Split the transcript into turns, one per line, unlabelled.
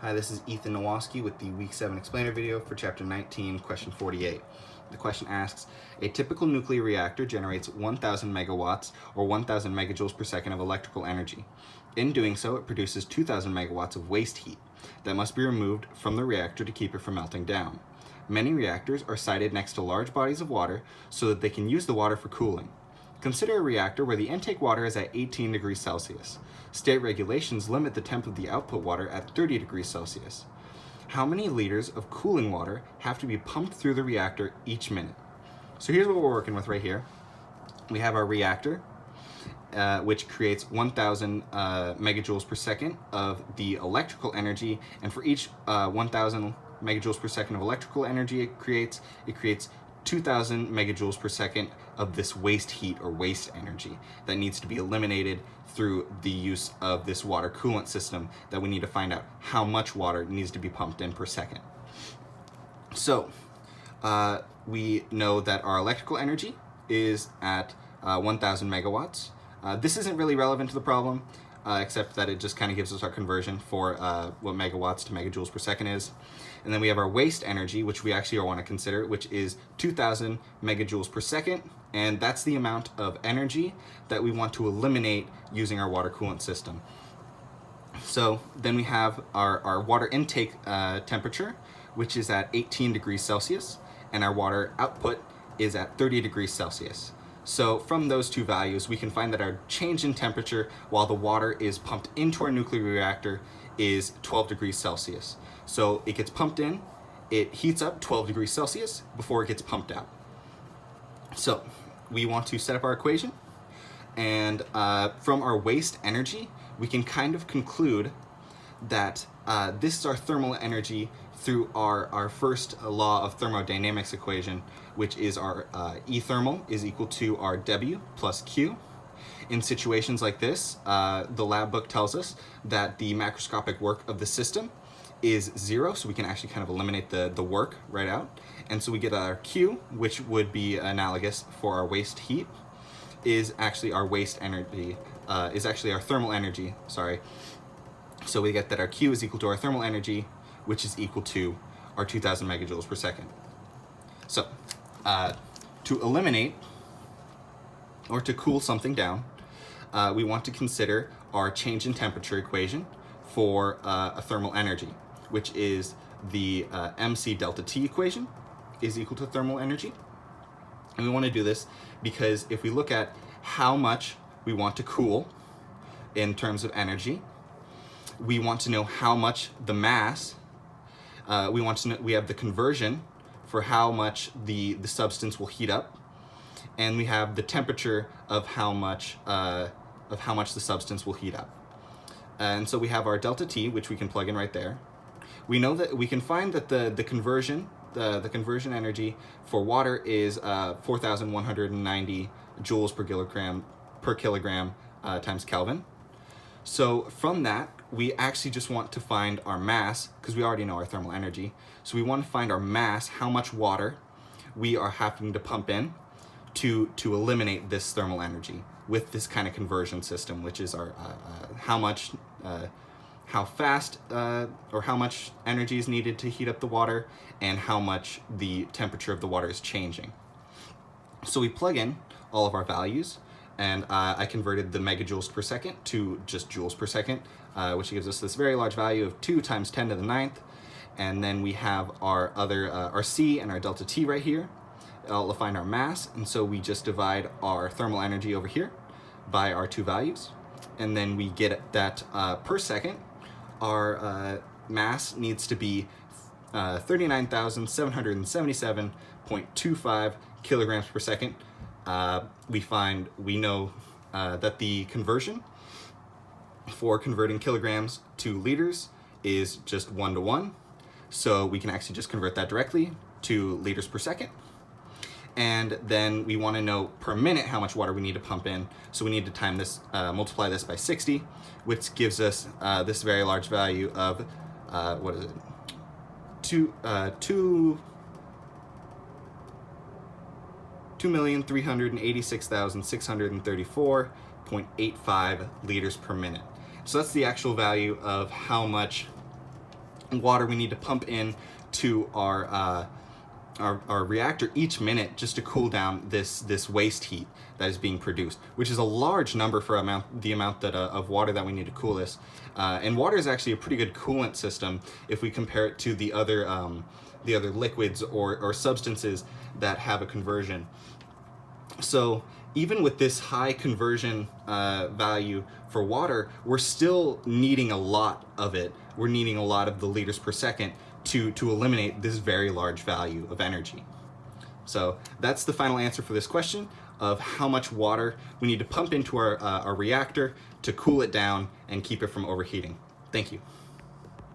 Hi, this is Ethan Nowoski with the Week 7 explainer video for Chapter 19, Question 48. The question asks, a typical nuclear reactor generates 1,000 megawatts or 1,000 megajoules per second of electrical energy. In doing so, it produces 2,000 megawatts of waste heat that must be removed from the reactor to keep it from melting down. Many reactors are sited next to large bodies of water so that they can use the water for cooling. Consider a reactor where the intake water is at 18 degrees Celsius. State regulations limit the temp of the output water at 30 degrees Celsius. How many liters of cooling water have to be pumped through the reactor each minute? So here's what we're working with right here. We have our reactor, which creates 1,000 megajoules per second of the electrical energy, and for each 1,000 megajoules per second of electrical energy it creates 2,000 megajoules per second of this waste heat or waste energy that needs to be eliminated through the use of this water coolant system that we need to find out how much water needs to be pumped in per second. So we know that our electrical energy is at 1,000 megawatts. This isn't really relevant to the problem, except that it just kind of gives us our conversion for what megawatts to megajoules per second is. And then we have our waste energy, which we actually want to consider, which is 2,000 megajoules per second, and that's the amount of energy that we want to eliminate using our water coolant system. So then we have our water intake temperature, which is at 18 degrees Celsius, and our water output is at 30 degrees Celsius. So from those two values, we can find that our change in temperature while the water is pumped into our nuclear reactor is 12 degrees Celsius. So it gets pumped in, it heats up 12 degrees Celsius before it gets pumped out. So we want to set up our equation, and from our waste energy, we can kind of conclude that this is our thermal energy through our first law of thermodynamics equation, which is our E thermal is equal to our W plus Q. In situations like this, the lab book tells us that the macroscopic work of the system is 0, so we can actually kind of eliminate the work right out. And so we get our Q, which would be analogous for our waste heat, is actually our waste energy, is actually our thermal energy, sorry. So we get that our Q is equal to our thermal energy, which is equal to our 2,000 megajoules per second. So to eliminate or to cool something down, we want to consider our change in temperature equation for a thermal energy, which is the MC delta T equation is equal to thermal energy. And we want to do this because if we look at how much we want to cool in terms of energy, we want to know how much the mass, we want to know, we have the conversion for how much the substance will heat up, and we have the temperature of how much the substance will heat up. And so we have our delta T, which we can plug in right there. We know that we can find that the conversion energy for water is 4,190 joules per kilogram times Kelvin. So from that, we actually just want to find our mass, because we already know our thermal energy. So we want to find our mass, how much water we are having to pump in to eliminate this thermal energy with this kind of conversion system, which is our how fast or how much energy is needed to heat up the water, and how much the temperature of the water is changing. So we plug in all of our values, and I converted the megajoules per second to just joules per second, which gives us this very large value of 2 times 10 to the 9th. And then we have our other, our C and our delta T right here. I'll find our mass, and so we just divide our thermal energy over here by our two values, and then we get that per second. Our mass needs to be 39,777.25 kilograms per second. We know that the conversion for converting kilograms to liters is just 1-to-1, so we can actually just convert that directly to liters per second. And then we want to know per minute how much water we need to pump in, so we need to time this, multiply this by 60, which gives us this very large value of what is it? 2,386,634.85 liters per minute. So that's the actual value of how much water we need to pump in to our reactor each minute just to cool down this waste heat that is being produced, which is a large number for the amount that of water that we need to cool this. And water is actually a pretty good coolant system if we compare it to the other liquids or substances that have a conversion. So even with this high conversion value for water, we're still needing a lot of it. We're needing a lot of the liters per second to eliminate this very large value of energy. So that's the final answer for this question of how much water we need to pump into our reactor to cool it down and keep it from overheating. Thank you.